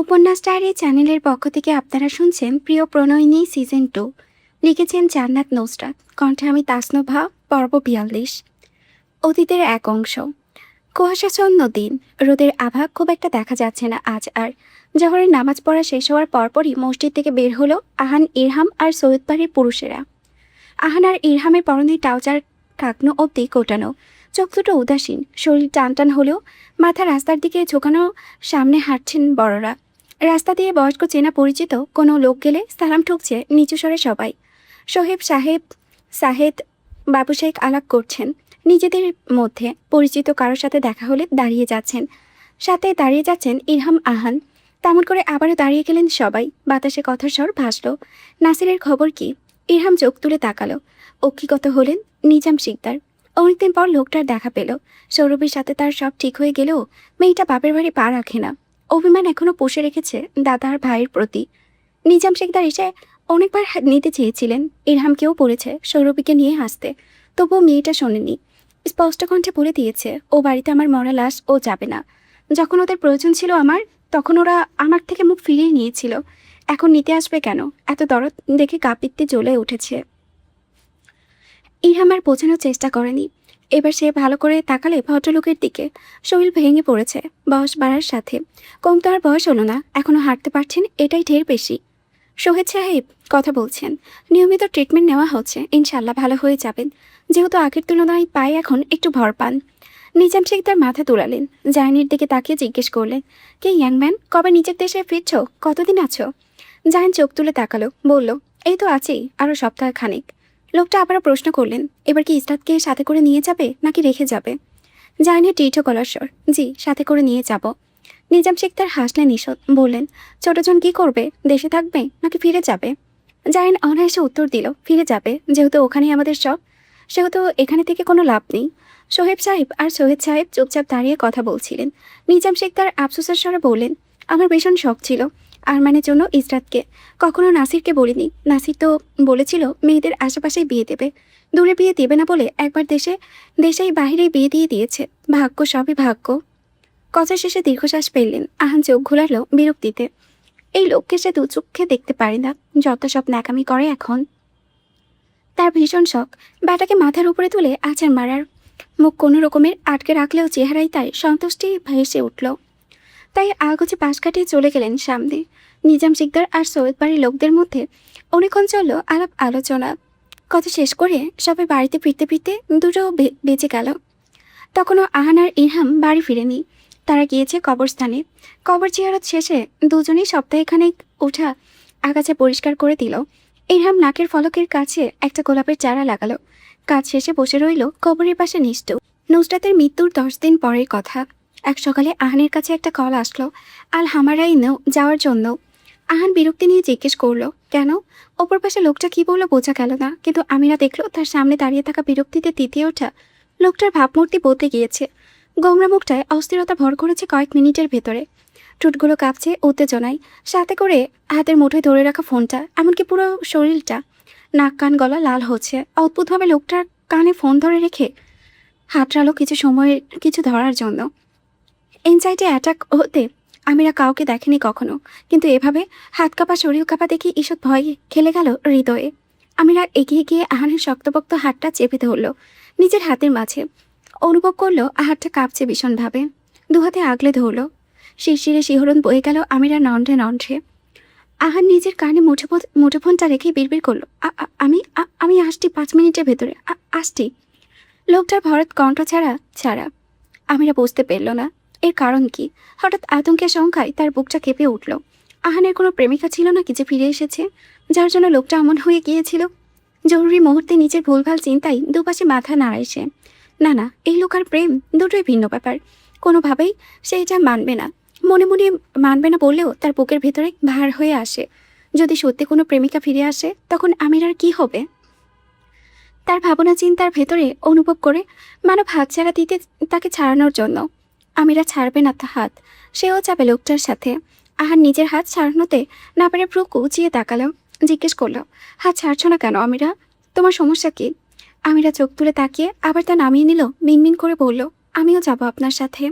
উপন্যাস ডায়েরি চ্যানেলের পক্ষ থেকে আপনারা শুনছেন প্রিয় প্রণয়িনী সিজন 2। লিখেছেন জান্নাত নুসরাত, কণ্ঠে আমি তাসনুভা। পর্ব 42। অতীতের এক অংশ। কুয়াশাচ্ছন্ন দিন, রোদের আভা খুব একটা দেখা যাচ্ছে না আজ আর। জোহরের নামাজ পড়া শেষ হওয়ার পরপরই মসজিদ থেকে বের হলো আহান, ইরহাম আর সৈয়দ বাড়ির পুরুষেরা। আহান আর ইরহামের পরনে ট্রাউজার টাকনো অবধি কোটানো, চোখ দুটো উদাসীন, শরীর টান টান হলেও মাথা রাস্তার দিকে ঝোঁকানো, সামনে হাঁটছেন বড়রা। রাস্তা দিয়ে বয়স্ক চেনা পরিচিত কোনো লোক গেলে সালাম ঠুকছে নিচু স্বরে সবাই। সোহেব সাহেব, সাহেদ, বাবু শেখ আলাপ করছেন নিজেদের মধ্যে। পরিচিত কারোর সাথে দেখা হলে দাঁড়িয়ে যাচ্ছেন, সাথে দাঁড়িয়ে যাচ্ছেন ইরহাম, আহান। তেমন করে আবারও দাঁড়িয়ে গেলেন সবাই। বাতাসে কথার স্বর ভাসল, নাসিরের খবর কি? ইরহাম চোখ তুলে তাকালো। অক্ষিগত হলেন নিজাম শিকদার। অনেকদিন পর লোকটার দেখা পেল। সৌরভীর সাথে তার সব ঠিক হয়ে গেলেও মেয়েটা বাপের বাড়ি পা রাখে না। অভিমান এখনো পুষে রেখেছে দাদা আর ভাইয়ের প্রতি। নিজাম শিকদার এসে অনেকবার নিতে চেয়েছিলেন, ইরহামকেও পড়েছে সৌরভীকে নিয়ে হাসতে, তবুও মেয়েটা শোনেনি। স্পষ্ট কণ্ঠে বলে দিয়েছে ও বাড়িতে আমার মরা লাশ ও যাবে না। যখন ওদের প্রয়োজন ছিল আমার, তখন ওরা আমার থেকে মুখ ফিরিয়ে নিয়েছিল। এখন নিতে আসবে কেন? এত দরদ দেখে কাঁপিতে জ্বলে উঠেছে। ইরহাম আর বোঝানোর চেষ্টা করেনি। এবার সে ভালো করে তাকালে ভদ্রলোকের দিকে। শরীর ভেঙে পড়েছে বয়স বাড়ার সাথে। কম তো আর বয়স হলো না, এখনো হাঁটতে পারছেন, এটাই ঢের বেশি। সোহেদ সাহেব কথা বলছেন, নিয়মিত ট্রিটমেন্ট নেওয়া হচ্ছে, ইনশাল্লাহ ভালো হয়ে যাবেন। যেহেতু আগের তুলনায় পায়ে এখন একটু ভর পান। নিজাম শেখ তার মাথা তুলালেন, জাহানির দিকে তাকিয়ে জিজ্ঞেস করলেন, কে ইয়াংম্যান, কবে নিজের দেশে ফিরছ? কতদিন আছো? জাহান চোখ তুলে তাকালো, বলল, এই তো আছি, আরও সপ্তাহ খানিক। লোকটা আবারও প্রশ্ন করলেন, এবার কি ইসরাতকে সাথে করে নিয়ে যাবে নাকি রেখে যাবে? জাহানের দৃঢ় গলার স্বর, জি, সাথে করে নিয়ে যাব। নিজাম শেখ তার হাসলেন ঈষৎ, বললেন, ছোটজন কি করবে? দেশে থাকবে নাকি ফিরে যাবে? জাহিন অনায়াসে উত্তর দিল, ফিরে যাবে। যেহেতু ওখানেই আমাদের সব, সেহেতু এখানে থেকে কোনো লাভ নেই। সোহেব সাহেব আর সোহেদ সাহেব চুপচাপ দাঁড়িয়ে কথা বলছিলেন। নিজাম শেখ তার আফসোসের স্বরে বললেন, আমার ভীষণ শখ ছিল আরমানের জন্য ইসরাতকে। কখনো নাসিরকে বলিনি। নাসির তো বলেছিল মেয়েদের আশেপাশেই বিয়ে দেবে, দূরে বিয়ে দেবে না বলে একবার দেশেই বাহিরেই বিয়ে দিয়ে দিয়েছে। ভাগ্য, সবই ভাগ্য। কথা শেষে দীর্ঘশ্বাস ফেললেন। আহান চোখ ঘোলালো বিরক্তিতে। এই লোককে সে দু চোখে দেখতে পারে না, যত সব ন্যাকামি করে এখন। তার ভীষণ শখ ব্যাটাকে মাথার উপরে তুলে আছাড় মারার। মুখ কোনো রকমের আটকে রাখলেও চেহারাই তাই সন্তুষ্টি ভেসে উঠল। তাই আগোছে পাশ কাটিয়ে চলে গেলেন সামনে। নিজাম শিকদার আর সৈয়দ বাড়ির লোকদের মধ্যে অনেকক্ষণ চলল আলাপ আলোচনা। কথা শেষ করে সবাই বাড়িতে ফিরতে ফিরতে দুটো বেঁচে গেল। তখনও আহান আর ইরহাম বাড়ি ফিরেনি। তারা গিয়েছে কবরস্থানে। কবর জিয়ারত শেষে দুজনেই সপ্তাহখানেক ওঠা আগাছা পরিষ্কার করে দিল। ইরহাম নাকের ফলকের কাছে একটা গোলাপের চারা লাগালো। কাজ শেষে বসে রইল কবরের পাশে নিশ্চুপ। নুসরাতের মৃত্যুর 10 দিন পরের কথা। এক সকালে আহানের কাছে একটা কল আসলো আল হামারাইনেও যাওয়ার জন্য। আহান বিরক্তি নিয়ে জিজ্ঞেস করলো, কেন? অপর পাশে লোকটা কি বললো বোঝা গেল না, কিন্তু আমিরা দেখলো তার সামনে দাঁড়িয়ে থাকা বিরক্তিতে তিতিয়ে ওঠা লোকটার ভাবমূর্তি বদলে গিয়েছে। গোমরা মুখটায় অস্থিরতা ভর করেছে কয়েক মিনিটের ভেতরে। ঠোঁটগুলো কাঁপছে উত্তেজনায়, সাথে করে হাতের মুঠোয় ধরে রাখা ফোনটা, এমনকি পুরো শরীরটা, নাক কান গলা লাল হচ্ছে। অদ্ভুতভাবে লোকটার কানে ফোন ধরে রেখে হাতড়ালো কিছু সময়ের কিছু ধরার জন্য। এনজাইটি অ্যাটাক হতে আমিরা কাউকে দেখেনি কখনো, কিন্তু এভাবে হাত কাঁপা শরীর কাঁপা দেখে ঈষৎ ভয় খেলে গেল হৃদয়ে। আমিরা এগিয়ে গিয়ে আহানের শক্তপোক্ত হাতটা চেপে ধরল নিজের হাতের মাঝে। অনুভব করলো হাতটা কাঁপছে ভীষণভাবে। দুহাতে আগলে ধরল। শিরশিরে শিহরণ বয়ে গেল আমিরা নন্ডে নন্ডে। আহান নিজের কানে মুঠোফোনটা রেখে বিড়বিড় করলো, আমি আসছি 5 মিনিটের ভেতরে, আসছি। লোকটার ভরত কণ্ঠ ছাড়া আমিরা বুঝতে পারল না এর কারণ কি। হঠাৎ আতঙ্কের সংখ্যায় তার বুকটা কেঁপে উঠল। আহানের কোনো প্রেমিকা ছিল নাকি যে ফিরে এসেছে, যার জন্য লোকটা এমন হয়ে গিয়েছিল? জরুরি মুহূর্তে নিজের ভুলভাল চিন্তায় দুপাশে মাথা নাড়ায় সে। না না, এই লোক আর প্রেম দুটোই ভিন্ন ব্যাপার। কোনোভাবেই সে এটা মানবে না। মনে মনে মানবে না বললেও তার বুকের ভেতরে ভার হয়ে আসে, যদি সত্যি কোনো প্রেমিকা ফিরে আসে তখন আমিরার কি হবে? তার ভাবনা চিন্তার ভেতরে অনুভব করে মানব হাতছাড়া দিতে তাকে ছাড়ানোর জন্য। আমিরা ছাড়বে না তার হাত, সেও যাবে লোকটার সাথে। আহার নিজের হাত ছাড়ানোতে না পেরে ভ্রু কুচিয়ে তাকালো, জিজ্ঞেস করলো, হাত ছাড়ছো না কেন আমিরা? তোমার সমস্যা কি? আমিরা চোখ তুলে তাকিয়ে আবার তা নামিয়ে নিল, মিনমিন করে বলল, আমিও যাব আপনার সাথে।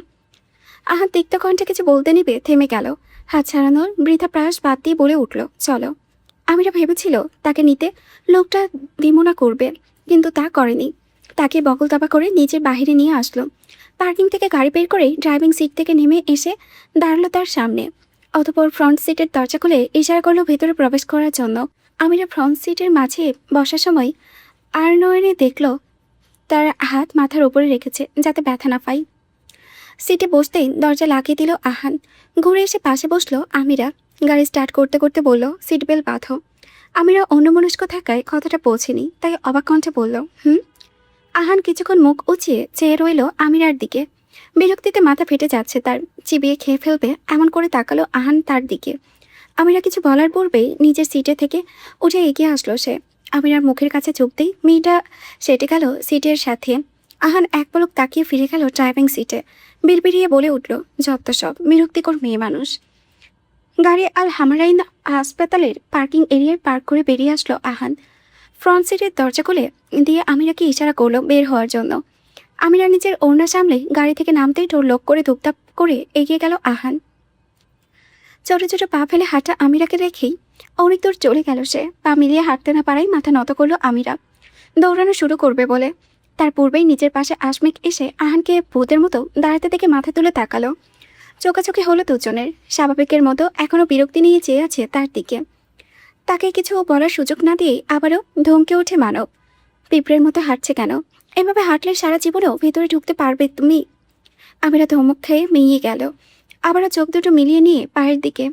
আহার তিক্ত কণ্ঠে কিছু বলতে নিবে থেমে গেল। হাত ছাড়ানোর বৃথা প্রয়াস বাদ দিয়ে বলে উঠল, চলো। আমিরা ভেবেছিল তাকে নিতে লোকটা বিমনা করবে, কিন্তু তা করেনি। তাকে বগল দাবা করে নিজের বাহিরে নিয়ে আসলো। পার্কিং থেকে গাড়ি বের করেই ড্রাইভিং সিট থেকে নেমে এসে দাঁড়ালো তার সামনে। অতঃপর ফ্রন্ট সিটের দরজা খুলে ইশারা করলো ভেতরে প্রবেশ করার জন্য। আমিরা ফ্রন্ট সিটের মাঝে বসার সময় আর্নয়নে দেখল তার হাত মাথার উপরে রেখেছে যাতে ব্যথা না পাই। সিটে বসতেই দরজা লাগিয়ে দিল আহান। ঘুরে এসে পাশে বসলো আমিরা। গাড়ি স্টার্ট করতে করতে বলল, সিট বেল্ট বাঁধো। আমিরা অন্যমনস্ক থাকায় কথাটা পৌঁছেনি, তাই অবাক কণ্ঠে বলল, আহান কিছুক্ষণ মুখ উঁচিয়ে চেয়ে রইল আমিরার দিকে। বিরক্তিতে মাথা ফেটে যাচ্ছে তার, চিবিয়ে খেয়ে ফেলবে এমন করে তাকালো আহান তার দিকে। আমিরা কিছু বলার পূর্বেই নিজের সিটে থেকে উঠে এগিয়ে আসলো সে। আমিরার মুখের কাছে চুপতেই মেয়েটা সেটে গেল সিটের সাথে। আহান এক পলক তাকিয়ে ফিরে গেল ড্রাইভিং সিটে। বিড়বিড়িয়ে বলে উঠল, যত সব বিরক্তিকর মেয়ে মানুষ। গাড়ি আল হামারাইন হাসপাতালের পার্কিং এরিয়ায় পার্ক করে বেরিয়ে আসলো আহান। ফ্রন্ট সিটের দরজা খুলে দিয়ে আমিরাকে ইশারা করলো বের হওয়ার জন্য। আমিরা নিজের ওড়না সামলে গাড়ি থেকে নামতেই ডোর লক করে ধুপধাপ করে এগিয়ে গেল আহান। ছোট ছোট পা ফেলে হাঁটা আমিরাকে রেখেই অনেক দূর চলে গেল সে। পা মিলিয়ে হাঁটতে না পারাই মাথা নত করলো আমিরা, দৌড়ানো শুরু করবে বলে। তার পূর্বেই নিজের পাশে আশমিক এসে আহানকে ভূতের মতো দাঁড়াতে দেখে মাথা তুলে তাকালো। চোখাচোখি হলো দুজনের। স্বাভাবিকের মতো এখনও বিরক্তি নিয়ে চেয়ে আছে তার দিকে। তাকে কিছু বলার সুযোগ না দিয়েই আবারও ধমকে ওঠে মানব, পিঁপড়ের মতো হাঁটছে কেন? এভাবে হাঁটলে সারা জীবনেও ভেতরে ঢুকতে পারবে তুমি? আমিরা ধমক খেয়ে মিইয়ে গেল। আবারও চোখ দুটো মিলিয়ে নিয়ে পায়ের দিকে।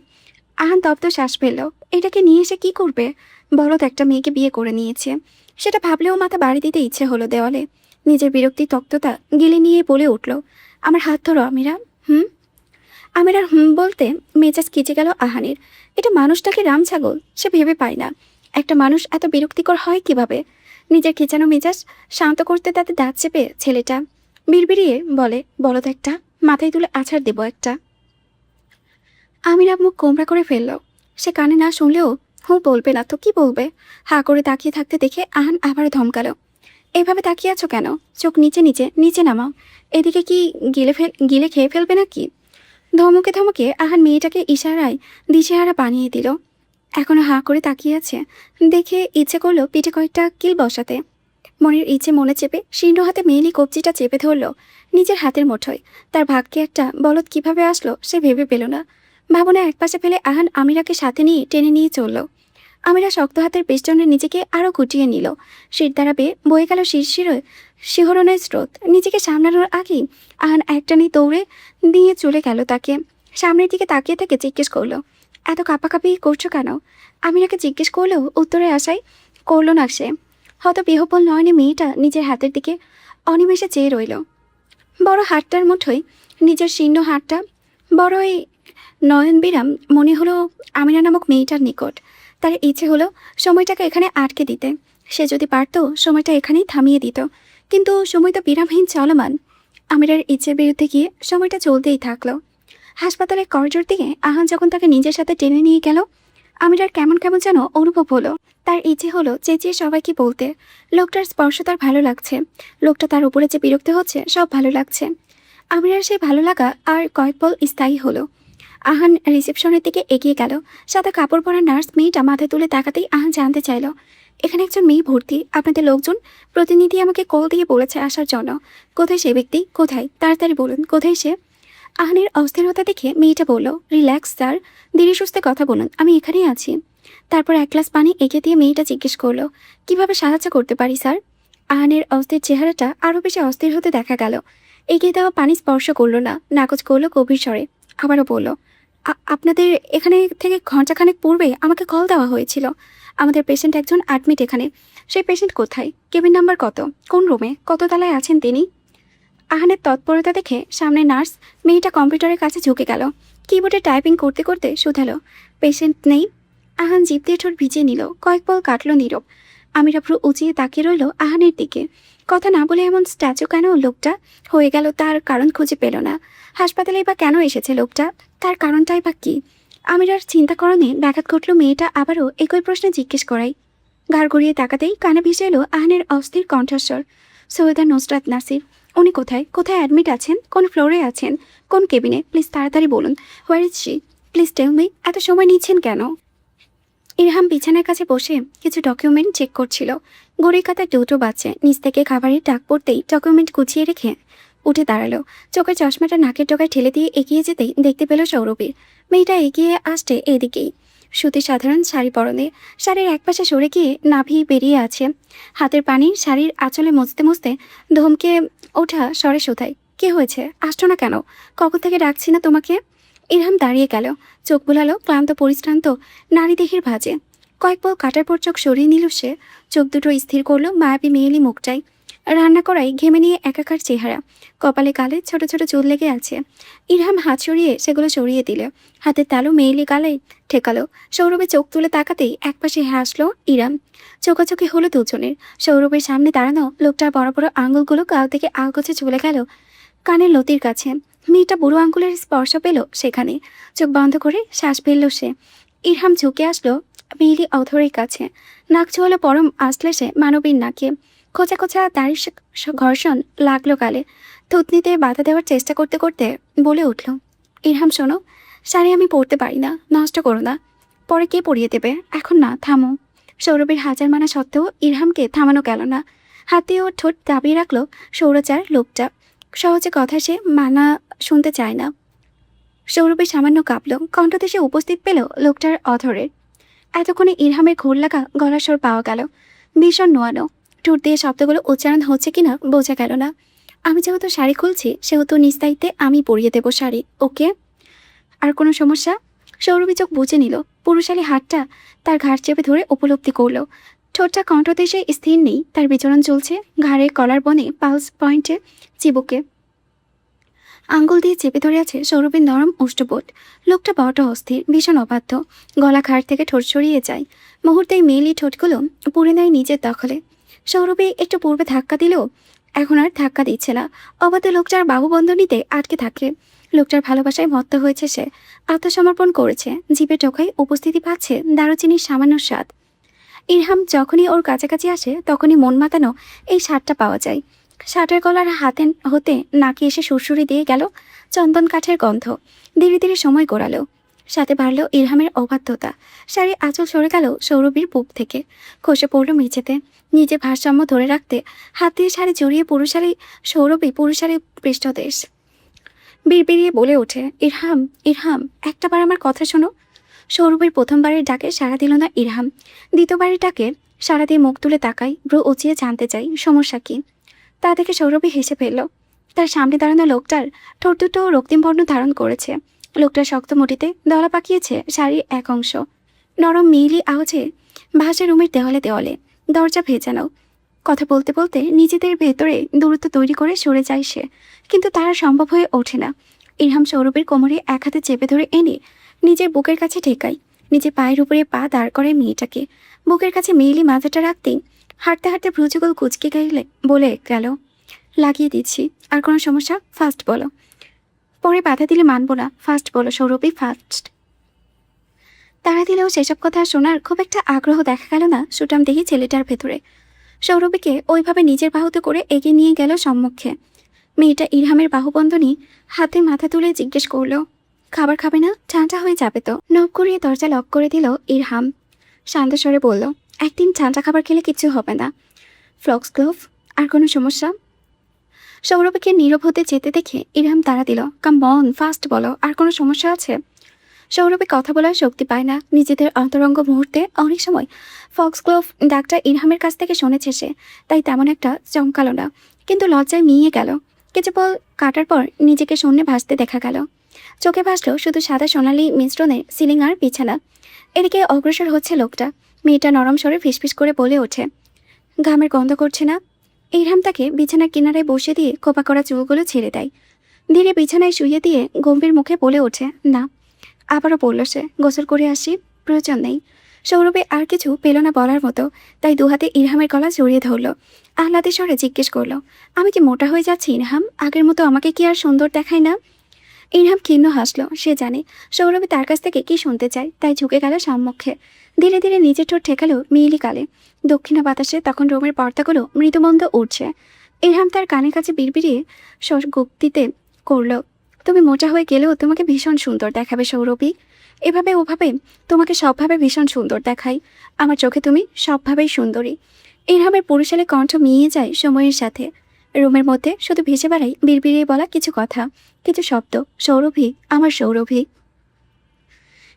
আহান তপ্ত শ্বাস ফেলল। এটাকে নিয়ে এসে কি করবে? বলদ একটা মেয়েকে বিয়ে করে নিয়েছে, সেটা ভাবলেও মাথা বাড়ি দিতে ইচ্ছে হলো দেওয়ালে। নিজের বিরক্তি তক্ততা গিলে নিয়ে বলে উঠল, আমার হাত ধরো আমিরা। আমিরার বলতে মেজাজ কেচে গেল আহানের। এটা মানুষটাকে রাম ছাগল সে ভেবে পায় না। একটা মানুষ এত বিরক্তিকর হয় কিভাবে? নিজের খেচানো মেজাজ শান্ত করতে তাতে দাঁত চেপে ছেলেটা বিড়বিড়িয়ে বলে, বলদ একটা, মাথায় তুলে আছাড় দেব একটা। আমিরা মুখ কোমড়া করে ফেলল। সে কানে না শুনলেও বলবে না তো কি বলবে? হা করে তাকিয়ে থাকতে দেখে আহান আবার ধমকালো, এভাবে তাকিয়ে আছো কেন? চোখ নিচে নিচে নিচে নামাও। এদিকে কি গিলে খেয়ে ফেলবে নাকি? ধমকে ধমকে আহান মেয়েটাকে ইশারায় দিশেহারা বানিয়ে দিল। এখনো হা করে তাকিয়ে আছে দেখে ইচ্ছে করলো পিঠে কয়েকটা কিল বসাতে। মনের ইচ্ছে মনে চেপে শীর্ণ হাতে মেয়েলি কবজিটা চেপে ধরল নিজের হাতের মুঠোয়। তার ভাগ্যে একটা বলদ কিভাবে আসলো সে ভেবে পেল না। ভাবনা একপাশে ফেলে আহান আমিরাকে সাথে নিয়ে টেনে নিয়ে চলল। আমিরা শক্ত হাতের পেছনে নিজেকে আরও গুটিয়ে নিল। শীত দ্বারা বয়ে গেল শিহরণের স্রোত। নিজেকে সামলানোর আগেই আহান একটানি দৌড়ে দিয়ে চলে গেল তাকে। সামনের দিকে তাকিয়ে থেকে জিজ্ঞেস করলো, এত কাঁপাকাঁপি করছো কেন? আমিরাকে জিজ্ঞেস করলেও উত্তরে আশাই করল না সে। হয়তো বিহবল নয়নে মেয়েটা নিজের হাতের দিকে অনিমেষে চেয়ে রইল। বড় হাতটার মুঠোয় নিজের শীর্ণ হাতটা বড়ই নয়নবিরাম মনে হলো আমিরা নামক মেয়েটার নিকট। তার ইচ্ছে হলো সময়টাকে এখানে আটকে দিতে। সে যদি পারত সময়টা এখানেই থামিয়ে দিত, কিন্তু সময় তো বিরামহীন চলমান। আমিরার ইচ্ছের বিরুদ্ধে গিয়ে সময়টা চলতেই থাকলো। হাসপাতালের করিডোর দিকে আহান যখন তাকে নিজের সাথে টেনে নিয়ে গেল, আমিরার কেমন কেমন যেন অনুভব হলো। তার ইচ্ছে হলো চেঁচিয়ে সবাইকে বলতে, লোকটার স্পর্শ তার ভালো লাগছে, লোকটা তার উপরে যে বিরক্ত হচ্ছে সব ভালো লাগছে। আমিরার সেই ভালো লাগা আর কয়েক পল স্থায়ী হলো। আহান রিসেপশনের দিকে এগিয়ে গেল। সাদা কাপড় পরা নার্স মেয়েটা মাথায় তুলে তাকাতেই আহান জানতে চাইল, এখানে একজন মেয়ে ভর্তি, আপনাদের লোকজন প্রতিনিধি আমাকে কল দিয়ে বলেছে আসার জন্য। কোথায় সে ব্যক্তি? কোথায়? তাড়াতাড়ি বলুন, কোথায় সে? আহানের অস্থিরতা দেখে মেয়েটা বলল, রিল্যাক্স স্যার, ধীরে সুস্থে কথা বলুন, আমি এখানেই আছি। তারপর এক গ্লাস পানি এগিয়ে দিয়ে মেয়েটা জিজ্ঞেস করলো, কিভাবে সাহায্য করতে পারি স্যার? আহানের অস্থির চেহারাটা আরও বেশি অস্থির হতে দেখা গেল। এগিয়ে দেওয়া পানি স্পর্শ করলো না, নাকচ করলো গভীর স্বরে। আবারও বলল, আপনাদের এখানে থেকে ঘণ্টাখানেক পূর্বে আমাকে কল দেওয়া হয়েছিল। আমাদের পেশেন্ট একজন অ্যাডমিট এখানে। সেই পেশেন্ট কোথায়? কেবিন নাম্বার কত? কোন রুমে? কত তলায় আছেন তিনি? আহানের তৎপরতা দেখে সামনে নার্স মেয়েটা কম্পিউটারের কাছে ঝুঁকে গেল। কিবোর্ডে টাইপিং করতে করতে শুধালো, পেশেন্ট নেই? আহান জিভ দিয়ে ঠোঁট ভিজিয়ে নিল। কয়েক পল কাটল নীরব। আমিরা ভ্রু উঁচিয়ে তাকিয়ে রইল আহানের দিকে। কথা না বলে এমন স্ট্যাচু কেন লোকটা হয়ে গেল? তার কারণ খুঁজে পেল না। হাসপাতালে বা কেন এসেছে লোকটা? তার কারণটাই বা কী? আমিরার চিন্তা করণে ব্যাঘাত ঘটল। মেয়েটা আবারও একই প্রশ্নে জিজ্ঞেস করাই। ঘাড় গড়িয়ে তাকাতেই কানে ভেসে এলো আহানের অস্থির কণ্ঠস্বর, সৈয়দা নুসরাত নাসির। উনি কোথায়? কোথায় অ্যাডমিট আছেন? কোন ফ্লোরে আছেন? কোন কেবিনে? প্লিজ তাড়াতাড়ি বলুন। Where is she? Please tell me, এত সময় নিচ্ছেন কেন? ইরহাম বিছানার কাছে বসে কিছু ডকুমেন্ট চেক করছিল। ঘড়ির কাঁটার 2টো বাজছে। নিচ থেকে খাবারের ডাক পড়তেই ডকুমেন্ট গুছিয়ে রেখে উঠে দাঁড়ালো। চোখের চশমাটা নাকের ডগায় ঠেলে দিয়ে এগিয়ে যেতেই দেখতে পেল সৌরভীর। মেয়েটা এগিয়ে আসছে এদিকেই। সুতির সাধারণ শাড়ি পরনে, শাড়ির একপাশে সরে গিয়ে নাভি বেরিয়ে আছে। হাতের পানি শাড়ির আঁচলে মুছতে মুছতে ধমকে ওঠা স্বরে শোধায়, কি হয়েছে? আসছো না কেন? কখন থেকে ডাকছি না তোমাকে? ইরহাম দাঁড়িয়ে গেল, চোখ বুলালো ক্লান্ত পরিশ্রান্ত নারী দেহের ভাঁজে। কয়েক পল কাটার পর চোখ সরিয়ে নিল সে। চোখ দুটো স্থির করলো মায়াবী মেয়েলি মুখটাই। রান্না করাই ঘেমে নিয়ে একাকার চেহারা, কপালে গালে ছোট ছোট চুল লেগে আছে। ইরহাম হাত সরিয়ে সেগুলো সরিয়ে দিল, হাতের তালু মেয়েলি গালে ঠেকালো। সৌরভে চোখ তুলে তাকাতেই একপাশে হাসলো ইরহাম। চোখাচোখি হলো দুজনের। সৌরভের সামনে দাঁড়ানো লোকটার বড় বড় আঙুলগুলো গাল থেকে আলগোছে চলে গেল কানের লতির কাছে। মেয়েটা বুড়ো আঙ্গুলের স্পর্শ পেল সেখানে। চোখ বন্ধ করে শ্বাস ফেলল সে। ইরহাম ঝুঁকে আসলো মেয়েলি অধরের কাছে। নাক ছোয়ালো পরম আসলে সে মানবীর নাকে। খোঁচা খোঁচা দাড়ির ঘর্ষণ লাগলো গালে। থুতনিতে বাধা দেওয়ার চেষ্টা করতে করতে বলে উঠল, ইরহাম শোনো, শাড়ি আমি পরতে পারি না, নষ্ট করো না। পরে কে পরিয়ে দেবে? এখন না, থামো। সৌরভের হাজার মানা সত্ত্বেও ইরহামকে থামানো গেল না। হাতে ও ঠোঁট দাবিয়ে রাখলো সৌরচার লোকটা। সহজে কথা সে মানা শুনতে চায় না। সৌরভী সামান্য কাঁপল, কণ্ঠদেশে উপস্থিত পেল লোকটার অধরের। এতক্ষণে ইরহামের ঘোর লাগা গলার স্বর পাওয়া গেল, ভীষণ নোয়ানো। ঠোঁট দিয়ে শব্দগুলো উচ্চারণ হচ্ছে কিনা বোঝা গেল না। আমি যেহেতু শাড়ি খুলছি সেহেতু নিজ দায়িত্বে আমি পরিয়ে দেবো শাড়ি, ওকে? আর কোনো সমস্যা? সৌরভী চোখ বুঝে নিল। পুরুষালী হাতটা তার ঘাড় চেপে ধরে উপলব্ধি করল ঠোঁটটা কণ্ঠদেশে স্থির নেই, তার বিচরণ চলছে ঘাড়ের কলার বনে, পালস পয়েন্টে, চিবুকে। আঙ্গুল দিয়ে চেপে ধরে আছে সৌরভীর নরম ওষ্ঠবোট। লোকটা বড় অস্থির, ভীষণ অবাধ্য। গলা ঘাড় থেকে ঠোঁট সরিয়ে যায়। মুহূর্তেই মেয়েলি ঠোঁটগুলো পুড়ে নেয় নিজের দখলে। সৌরভী একটু পূর্বে ধাক্কা দিলেও এখন আর ধাক্কা দিচ্ছে না। অবাধ্য লোকটার বাহুবন্ধনীতে আটকে থাকে। লোকটার ভালোবাসায় মত্ত হয়েছে সে, আত্মসমর্পণ করেছে। জিভে টোকায় উপস্থিতি পাচ্ছে দারুচিনির সামান্য স্বাদ। ইরহাম যখনই ওর কাছাকাছি আসে তখনই মন মাতানো এই স্বাদটা পাওয়া যায়। শার্টের গলার হাতে হতে নাকে এসে সুরসুরি দিয়ে গেল চন্দন কাঠের গন্ধ। ধীরে ধীরে সময় গড়ালো, সাথে বাড়ল ইরহামের অবাধ্যতা। শাড়ির আঁচল সরে গেল সৌরভীর বুক থেকে, খসে পড়ল মেঝেতে। নিজে ভারসাম্য ধরে রাখতে হাত দিয়ে শাড়ি জড়িয়ে সৌরভী পুরুষালী পৃষ্ঠদেশ বিড়বিড়িয়ে বলে ওঠে, ইরহাম, ইরহাম, একটাবার আমার কথা শোনো। সৌরভীর প্রথমবারের ডাকে সাড়া দিল না ইরহাম। দ্বিতীয়বারের ডাকে সাড়া দিয়ে মুখ তুলে তাকাই, ব্রু উঁচিয়ে জানতে চাই সমস্যা কি। তা দেখে সৌরভী হেসে ফেলল। তার সামনে দাঁড়ানো লোকটার ঠোঁট দুটো রক্তিম বর্ণ ধারণ করেছে। লোকটার শক্ত মুঠিতে দলা পাকিয়েছে শাড়ির এক অংশ। নরম মিলি আওয়াজে ভাসে রুমের দেওয়ালে দেওয়ালে। দরজা ভেজানো। কথা বলতে বলতে নিজেদের ভেতরে দূরত্ব তৈরি করে সরে যায় সে, কিন্তু তারা সম্ভব হয়ে ওঠে না। ইরহাম সৌরভীর কোমরে এক হাতে চেপে ধরে এনে নিজের বুকের কাছে ঠেকাই। নিজের পায়ের উপরে পা দাঁড় করে মেয়েটাকে বুকের কাছে মেয়েলি মাথাটা রাখতেই হাঁটতে হাঁটতে ভ্রুযুগল কুচকে গেলে বলে গেল, লাগিয়ে দিচ্ছি। আর কোনো সমস্যা? ফার্স্ট বলো। পরে বাধা দিলে মানবো না, ফার্স্ট বলো সৌরভী, ফার্স্ট। তাড়া দিলেও সেসব কথা শোনার খুব একটা আগ্রহ দেখা গেল না সুটাম দেখি ছেলেটার ভেতরে। সৌরভীকে ওইভাবে নিজের বাহুতে করে এগিয়ে নিয়ে গেল সম্মুখে। মেয়েটা ইরহামের বাহুবন্ধনী হাতে মাথা তুলে জিজ্ঞেস করলো, খাবার খাবে না? ঠান্ডা হয়ে যাবে তো। নখ করিয়ে দরজা লক করে দিল ইরহাম। শান্ত স্বরে বলল, একদিন ঠান্ডা খাবার খেলে কিচ্ছু হবে না। Phlox glove. আর কোনো সমস্যা? সৌরভীকে নীরব হতে যেতে দেখে ইরহাম তাড়া দিল, কাম অন, ফাস্ট বলো, আর কোনো সমস্যা আছে? সৌরভী কথা বলার শক্তি পায় না। নিজেদের অন্তরঙ্গ মুহূর্তে অনেক সময় ফক্স গ্লোভ ডাক্তার ইরহামের কাছ থেকে শুনেছে সে, তাই তেমন একটা চমকালো না। কিন্তু লজ্জায় মিয়ে গেল। কিছু বল কাটার পর নিজেকে শূন্যে ভাসতে দেখা গেল। চোখে ভাসল শুধু সাদা সোনালি মিশ্রণের সিলিং আর বিছানা। এদিকে অগ্রসর হচ্ছে লোকটা। মেয়েটা নরম স্বরে ফিসফিস করে বলে ওঠে, ঘামের গন্ধ করছে না? ইরহাম তাকে বিছানার কিনারায় বসে দিয়ে খোপা করা চুলগুলো ছেড়ে দেয়। ধীরে বিছানায় শুয়ে দিয়ে গম্ভীর মুখে বলে ওঠে, না। আবারও বলল সে, গোসল করে আসি, প্রয়োজন নেই। সৌরভে আর কিছু পেল না বলার মতো, তাই দুহাতে ইরহামের গলা জড়িয়ে ধরল। আহ্লাদের স্বরে জিজ্ঞেস করলো, আমি কি মোটা হয়ে যাচ্ছি ইরহাম? আগের মতো আমাকে কি আর সুন্দর দেখায় না? ইরহাম ক্ষীণ হাসলো। সে জানে সৌরভী তার কাছ থেকে কি শুনতে চায়, তাই ঝুঁকে গেল সম্মুখে। ধীরে ধীরে নিজের ঠোঁট ঠেকালো মেয়েলি কালে। দক্ষিণা বাতাসে তখন রুমের পর্দাগুলো মৃদুমন্দ উঠছে। ইরহাম তার কানের কাছে বিড়বিড়িয়ে গুপ্তিতে করল, তুমি মোটা হয়ে গেলেও তোমাকে ভীষণ সুন্দর দেখাবে সৌরভী। এভাবে ওভাবে তোমাকে সবভাবে ভীষণ সুন্দর দেখায়। আমার চোখে তুমি সবভাবেই সুন্দরী। ইরহামের পুরুষালী কণ্ঠ মিলিয়ে যায় সময়ের সাথে। রুমের মধ্যে শুধু ভেসে বেড়াই বিড়বিড়িয়ে বলা কিছু কথা, কিছু শব্দ। সৌরভী, আমার সৌরভী।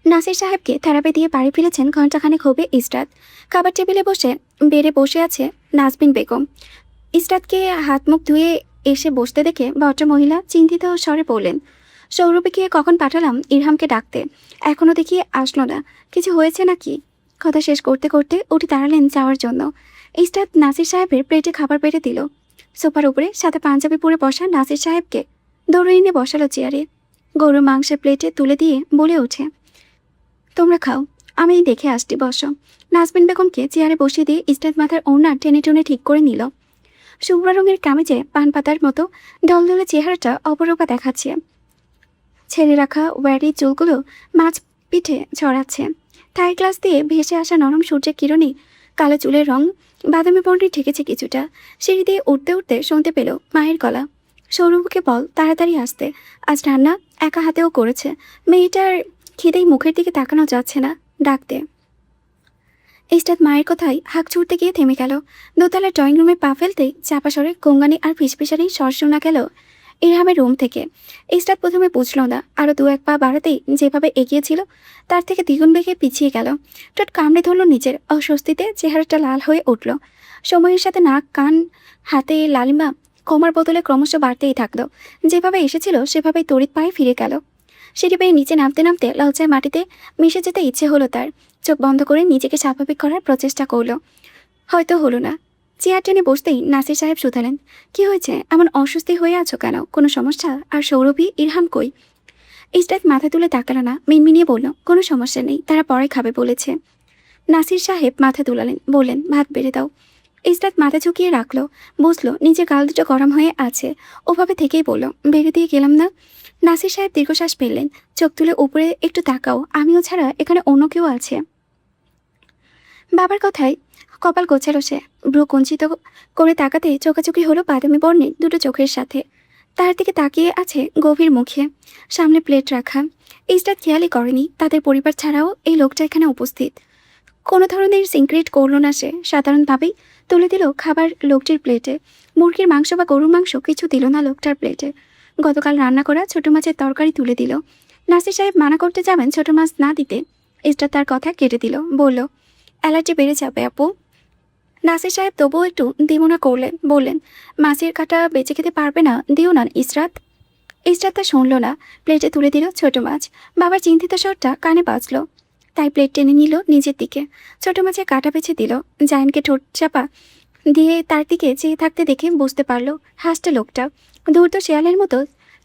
নাসির সাহেবকে থেরাপি দিয়ে বাড়ি ফিরেছেন ঘণ্টাখানেক হবে ইসরাত। খাবার টেবিলে বসে বেড়ে বসে আছে নাজবিন বেগম। ইসরাতকে হাত মুখ ধুয়ে এসে বসতে দেখে ভদ্রমহিলা চিন্তিত স্বরে বললেন, সৌরভীকে কখন পাঠালাম ইরহামকে ডাকতে, এখনো দেখি আসলো না। কিছু হয়েছে নাকি? কথা শেষ করতে করতে উঠে দাঁড়ালেন যাওয়ার জন্য। ইসরাত নাসির সাহেবের প্লেটে খাবার পেটে দিল। সোফার উপরে সাথে পাঞ্জাবি পরে বসা নাসির সাহেবকে দৌড়ে এনে বসালো চেয়ারে। গরুর মাংসের প্লেটে তুলে দিয়ে বলে ওঠে, তোমরা খাও, আমি দেখে আসছি, বসো। নাজবিন বেগমকে চেয়ারে বসিয়ে দিয়ে ইসরাত মাথার ওড়না টেনে টেনে ঠিক করে নিল। শুভ্র রঙের কামিজে পান পাতার মতো ডলডলে চেহারাটা অপরূপা দেখাচ্ছে। ছেড়ে রাখা ওয়ারি চুলগুলো মাছ পিঠে ছড়াচ্ছে। থাই গ্লাস দিয়ে ভেসে আসা নরম সূর্যের কিরণে কালো চুলের রং বাদামি বর্ণে ঠেকেছে কিছুটা। সিঁড়ি দিয়ে উঠতে উঠতে শুনতে পেল মায়ের গলা, সৌরভকে বল তাড়াতাড়ি আসতে, আজ রান্না একা হাতেও করেছে। মেয়েটার খিদেই মুখের দিকে তাকানো যাচ্ছে না, ডাকতে। ইসরাত মায়ের কথায় হাঁক ছুটতে গিয়ে থেমে গেল। দোতলার ড্রয়িং রুমে পা ফেলতেই চাপা স্বরে গঙ্গানি আর ফিসফিসানি স্বর শোনা গেল ইরহামের রুম থেকে। ইসরাত প্রথমে বুঝল না, আরও দু এক পা বাড়াতেই যেভাবে এগিয়েছিল তার থেকে দ্বিগুণ বেগে পিছিয়ে গেল। ঠোঁট কামড়ে ধরল নিজের অস্বস্তিতে, চেহারাটা লাল হয়ে উঠল। সময়ের সাথে নাক, কান, হাতে লালিমা কোমর বদলে ক্রমশ বাড়তেই থাকলো। যেভাবে এসেছিল সেভাবেই তড়িৎ পায়ে ফিরে গেল। সিঁড়ি বেয়ে নিচে নামতে নামতে লজ্জায় মাটিতে মিশে যেতে ইচ্ছে হলো তার। চোখ বন্ধ করে নিজেকে স্বাভাবিক করার প্রচেষ্টা করল, হয়তো হলো না। চেয়ার টেনে বসতেই নাসির সাহেব শুধালেন, কি হয়েছে, এমন অস্বস্তি হয়ে আছো কেন? কোনো সমস্যা? আর সৌরভী, ইরহাম কই? ইসরাত মাথা তুলে তাকালো না, মিনমিনিয়ে বলল, কোনো সমস্যা নেই, তারা পরে খাবে বলেছে। নাসির সাহেব মাথা তুলালেন, বললেন, ভাত বেড়ে দাও। ইসরাত মাথা ঝুঁকিয়ে রাখলো, বুঝলো নিজের গাল দুটো গরম হয়ে আছে। ওভাবে থেকেই বলল, বেড়ে দিয়ে গেলাম না। নাসির সাহেব দীর্ঘশ্বাস ফেললেন, চোখ তুলে উপরে একটু তাকাও, আমিও ছাড়া এখানে অন্য কেউ আছে। বাবার কথায় কপাল গোছালো সে। ভ্রু কুঞ্চিত করে তাকাতে চোখাচোখি হলো বাদামি বর্ণের দুটো চোখের সাথে। তার দিকে তাকিয়ে আছে গভীর মুখে, সামনে প্লেট রাখা। ইসরাত খেয়ালই করেনি তাদের পরিবার ছাড়াও এই লোকটা এখানে উপস্থিত। কোনো ধরনের সিক্রেট করল না সে, সাধারণভাবেই তুলে দিল খাবার লোকটির প্লেটে। মুরগির মাংস বা গরুর মাংস কিছু দিল না লোকটার প্লেটে। গতকাল রান্না করা ছোট মাছের তরকারি তুলে দিল। নাসির সাহেব মানা করতে যাবেন ছোট মাছ না দিতে, ইসরাত তার কথা কেটে দিল, বলল, অ্যালার্জি বেড়ে যাবে আপু। নাসির সাহেব তবুও একটু দিমুনা করলেন, বললেন, মাছের কাটা বেঁচে খেতে পারবে না, দিও না ইসরাত। ইসরাত তা শুনল না, প্লেটে তুলে দিল ছোট মাছ। বাবার চিন্তিত স্বরটা কানে বাজলো, তাই প্লেট টেনে নিল নিজের দিকে। ছোট মাছের কাটা বেছে দিল। জায়ানকে ঠোঁট চাপা দিয়ে তার দিকে চেয়ে থাকতে দেখে বুঝতে পারল হাসটা লোকটা, ধূর্ত শেয়ালের মতো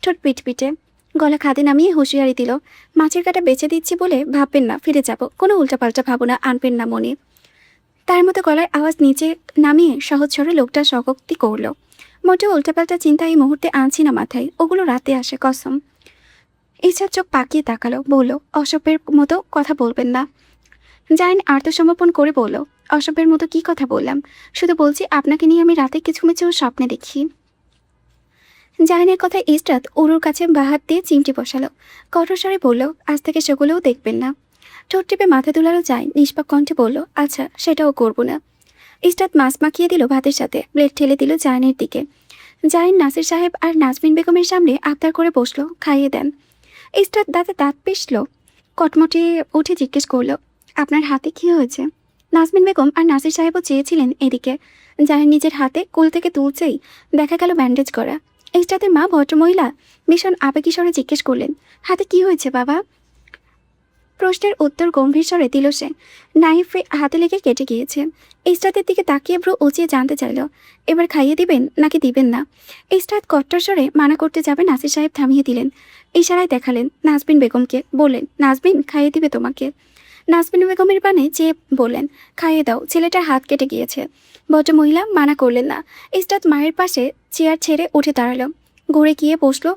ঠোঁট পিটপিটে। গলা খাদে নামিয়ে হুঁশিয়ারি দিল, মাছের কাটা বেছে দিচ্ছি বলে ভাববেন না, ফিরে যাব, কোনো উল্টাপাল্টা ভাবনা আনবেন না মনে। তার মতো গলার আওয়াজ নিচে নামিয়ে সহজ স্বরে লোকটা স্বকোক্তি করল, মোটেও উল্টাপাল্টা চিন্তা এই মুহূর্তে আনছি না মাথায়, ওগুলো রাতে আসে কসম। ইচ্ছার চোখ পাকিয়ে তাকালো, বলল, অসভ্যের মতো কথা বলবেন না। জাইন আত্মসমর্পণ করে বলল, অসভ্যের মতো কি কথা বললাম, শুধু বলছি আপনাকে নিয়ে আমি রাতে কিছু মিছু স্বপ্নে দেখি। জাইনের কথা ইসরাত উরুর কাছে বাহাত দিয়ে চিমটি বসালো, কঠোর স্বরে বলল, আজ থেকে সেগুলোও দেখবেন না। ঠোঁট টিপে মাথা তুলারও জাইন নিষ্পাপ কণ্ঠে বলল, আচ্ছা সেটাও করব না। ইসরাত মাছ মাখিয়ে দিল ভাতের সাথে, প্লেট ঠেলে দিল জাইনের দিকে। জাইন নাসির সাহেব আর নাজমিন বেগমের সামনে আবদার করে বসলো, খাইয়ে দেন। ইসরাত দাঁতে দাঁত পিষল, কটমটে উঠে জিজ্ঞেস করলো, আপনার হাতে কি হয়েছে? নাজমিন বেগম আর নাসির সাহেবও চেয়েছিলেন এদিকে। জাইন নিজের হাতে কোল থেকে তুলছেই দেখা গেল ব্যান্ডেজ করা। ইসরাতের মা ভদ্রমহিলা ভীষণ আবেগী স্বরে জিজ্ঞেস করলেন, হাতে কি হয়েছে বাবা? প্রশ্নের উত্তর গম্ভীর স্বরে দিল সে, নাইফ হাতে লেগে কেটে গিয়েছে। ইসরাতের দিকে তাকিয়ে ভ্রু উঁচিয়ে জানতে চাইল, এবার খাইয়ে দিবেন নাকি দিবেন না? ইসরাত কট্টর স্বরে মানা করতে যাবে, নাসির সাহেব থামিয়ে দিলেন। ইশারায় দেখালেন নাজবিন বেগমকে, বললেন, নাজবিন খাইয়ে দিবে তোমাকে। নাজবিন বেগমের পানে চেয়ে বললেন, খাইয়ে দাও, ছেলেটার হাত কেটে গিয়েছে। ভদ্রমহিলা মানা করলেন না। ইসরাত মায়ের পাশে চেয়ার ছেড়ে উঠে দাঁড়ালো, ঘুরে গিয়ে বসলো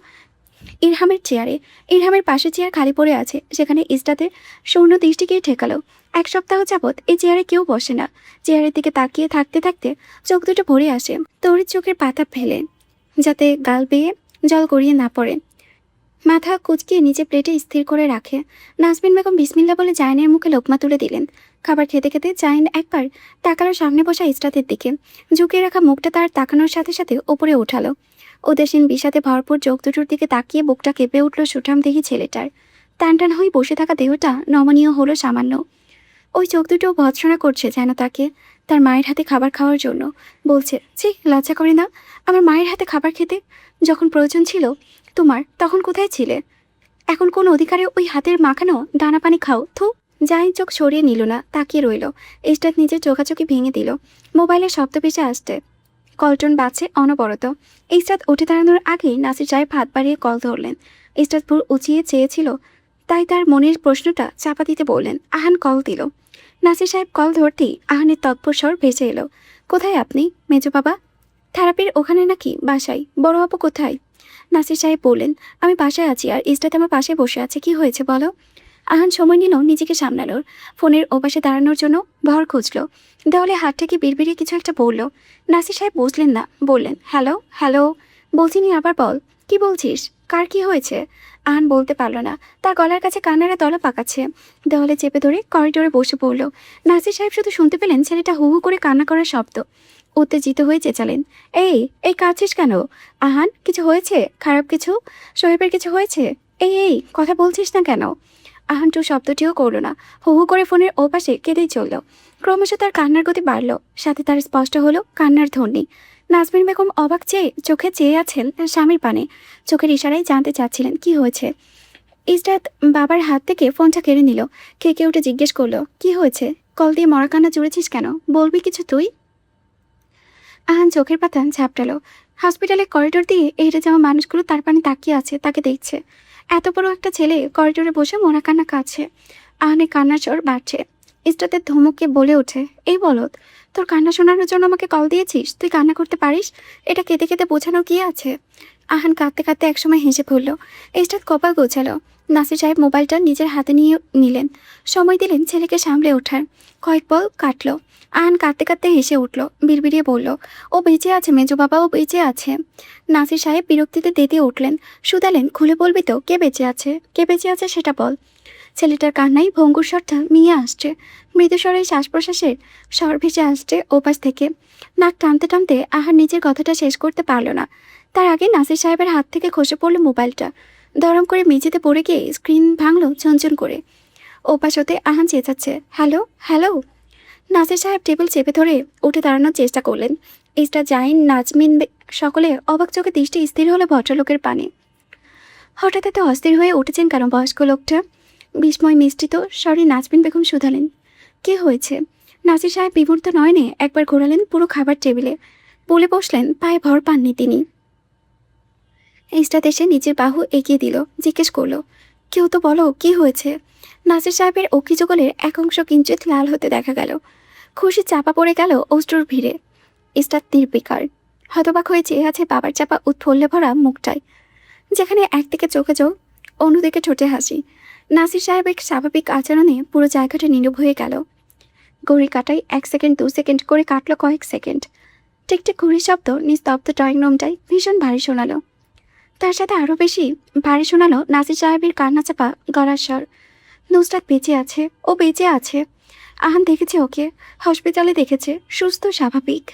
ইরহামের চেয়ারে। ইরহামের পাশে চেয়ার খালি পড়ে আছে, সেখানে ইসরাতের শূন্য দৃষ্টিকে ঠেকালো। এক সপ্তাহ যাবৎ এই চেয়ারে কেউ বসে না। চেয়ারের দিকে তাকিয়ে থাকতে থাকতে চোখ দুটো ভরে আসে, তড়িৎ চোখের পাতা ফেলে যাতে গাল বেয়ে জল গড়িয়ে না পড়ে। মাথা কুঁচকিয়ে নিচে প্লেটে স্থির করে রাখে। নাজমিন বেগম বিসমিল্লা বলে জাইনের মুখে লোকমা তুলে দিলেন। খাবার খেতে খেতে জাইন একবার তাকালো সামনে বসা ইস্টাতের দিকে। ঝুঁকিয়ে রাখা মুখটা তার তাকানোর সাথে সাথে ওপরে ওঠালো। উদাসীন বিষাদে ভরপুর চোখ দুটোর দিকে তাকিয়ে বুকটা কেঁপে উঠল সুঠাম দেখি ছেলেটার। টান টান হয়ে বসে থাকা দেহটা নমনীয় হলো সামান্য। ওই চোখ দুটো ভৎসনা করছে যেন তাকে, তার মায়ের হাতে খাবার খাওয়ার জন্য। বলছে, ছি, লজ্জা করে না আমার মায়ের হাতে খাবার খেতে? যখন প্রয়োজন ছিল তোমার তখন কোথায় ছিলে? এখন কোন অধিকারে ওই হাতের মাখানো দানা পানি খাও? থু। যাই চোখ সরিয়ে নিল না, তাকিয়ে রইল। ইস্টাত নিজের চোখাচোখি ভেঙে দিল। মোবাইলের শব্দ ভেসে আসছে, কলটন বাজছে অনবরত। ইস্টাত উঠে দাঁড়ানোর আগেই নাসির সাহেব হাত বাড়িয়ে কল ধরলেন। ইস্টাত ভুল উঁচিয়ে চেয়েছিল, তাই তার মনের প্রশ্নটা চাপা দিতে বললেন। আহান কল দিল। নাসির সাহেব কল ধরতেই আহানের তৎপর স্বর ভেসে এলো, কোথায় আপনি মেজো বাবা? থেরাপির ওখানে নাকি বাসায়? বড় আপু কোথায়? নাসির সাহেব বললেন, আমি বাসায় আছি আর ইস্টাত আমার পাশে বসে আছে, কি হয়েছে বলো? আহান সময় নিল নিজেকে সামলানোর। ফোনের ওপাশে দাঁড়ানোর জন্য ভর খুঁজল। দেওয়ালে হাত থেকে বিড়বিড়িয়ে কিছু একটা বলল। নাসির সাহেব বুঝলেন না, বললেন, হ্যালো হ্যালো বলছিনি, আবার বল, কি বলছিস? কার কি হয়েছে? আহান বলতে পারল না, তার গলার কাছে কান্নারা দলা পাকাচ্ছে। দেওয়ালে চেপে ধরে করিডোরে বসে পড়ল। নাসির সাহেব শুধু শুনতে পেলেন ছেলেটা হু হু করে কান্না করার শব্দ। উত্তেজিত হয়ে চেঁচালেন, এই এই কাঁদছিস কেন? আহান, কিছু হয়েছে? খারাপ কিছু? সোহেবের কিছু হয়েছে? এই কথা বলছিস না কেন? আহান্টু শব্দটিও করল না, হু হু করে ফোনের ওপাশে কেঁদেই চলল। ক্রমশ তার কান্নার গতি বাড়ল, সাথে তার স্পষ্ট হলো কান্নার ধ্বনি। নাজমিন বেগম অবাক চোখে চেয়ে আছেন তার স্বামীর পানে। চোখের ইশারায় জানতে চাচ্ছিলেন কি হয়েছে। ইসরাত বাবার হাত থেকে ফোনটা কেড়ে নিল। খেকে উঠে জিজ্ঞেস করলো, কি হয়েছে? কল দিয়ে মরা কান্না জুড়েছিস কেন? বলবি কিছু তুই? আহান চোখের পাতা ঝাপটালো। হসপিটালের করিডোর দিয়ে হেঁটে যাওয়া মানুষগুলো তার পানে তাকিয়ে আছে, তাকে দেখছে। এত বড় একটা ছেলে করিডোরে বসে মরা কান্না কাঁদছে। আহানের কান্নার চোর বাড়ছে। ইস্টাতের ধমকে বলে ওঠে, এই বলত, তোর কান্না শোনানোর জন্য আমাকে কল দিয়েছিস? তুই কান্না করতে পারিস? এটা কেঁদে কেঁদে বোঝানোর কি আছে? আহান কাঁদতে কাঁদতে একসময় হেসে পড়ল। ইস্টাত কপাল গোছালো। নাসির সাহেব মোবাইলটা নিজের হাতে নিয়ে নিলেন, সময় দিলেন ছেলেকে সামলে ওঠার। কয়েক পল কাটল। আহান কাঁদতে কাঁদতে হেসে উঠল, বিড়বিড়িয়ে বলল, ও বেঁচে আছে মেজো বাবা, ও বেঁচে আছে। নাসির সাহেব বিরক্তিতে তেতে উঠলেন, শুধালেন, খুলে বলবি তো কে বেঁচে আছে? কে বেঁচে আছে সেটা বল। ছেলেটার কান্নায় ভঙ্গুর স্বরটা মিয়ে আসছে। মৃদুস্বরে শ্বাস প্রশ্বাসের স্বর ভেসে আসছে ওপাশ থেকে। নাক টানতে টানতে আহার নিজের কথাটা শেষ করতে পারল না। তার আগে নাসির সাহেবের হাত থেকে খসে পড়ল মোবাইলটা। দরম করে মেঝেতে পড়ে গিয়ে স্ক্রিন ভাঙল ঝনঝন করে। ওপাশ হতে আহান চেঁচাচ্ছে, হ্যালো হ্যালো। নাসির সাহেব টেবিল চেপে ধরে উঠে দাঁড়ানোর চেষ্টা করলেন। ইস্টা, জাইন, নাজমিন সকলে অবাক চোখে দৃষ্টি স্থির হলো ভদ্রলোকের পানে। হঠাৎ এত অস্থির হয়ে উঠেছেন কেন বয়স্ক লোকটা? বিস্ময় মিশ্রিত স্বরে নাজমিন বেগম শুধালেন, কি হয়েছে? নাসির সাহেব বিমূর্ত নয়নে একবার ঘোরালেন পুরো খাবার টেবিলে। বলে বসলেন, পায়ে ভর পাননি তিনি। ইস্টাত এসে নিজের বাহু এগিয়ে দিল, জিজ্ঞেস করলো, কেউ তো বলো কি হয়েছে? নাসির সাহেবের অক্ষিযুগলের এক অংশ কিঞ্চিত লাল হতে দেখা গেল। খুশি চাপা পড়ে গেল অশ্রুর ভিড়ে। ইস্টাত নির্বিকার হতবাক হয়ে চেয়ে আছে বাবার চাপা উৎফুল্লে ভরা মুখটায়, যেখানে একদিকে চোখে চোখ, অন্যদিকে ঠোঁটে হাসি। নাসির সাহেবের স্বাভাবিক আচরণে পুরো জায়গাটা নীরব হয়ে গেল। ঘড়ি কাটাই 1 সেকেন্ড 2 সেকেন্ড করে কাটল কয়েক সেকেন্ড। টিকটিক ঘড়ির শব্দ নিস্তব্ধ ড্রয়িং রুমটাই ভীষণ ভারী শোনালো। তার সাথে আরও বেশি ভারী শোনালো নাসির সাহেবের কান্না চাপা গলার স্বর। নুসরাত বেঁচে আছে, ও বেঁচে আছে। আহান দেখেছে ওকে, হসপিটালে দেখেছে, সুস্থ স্বাভাবিক।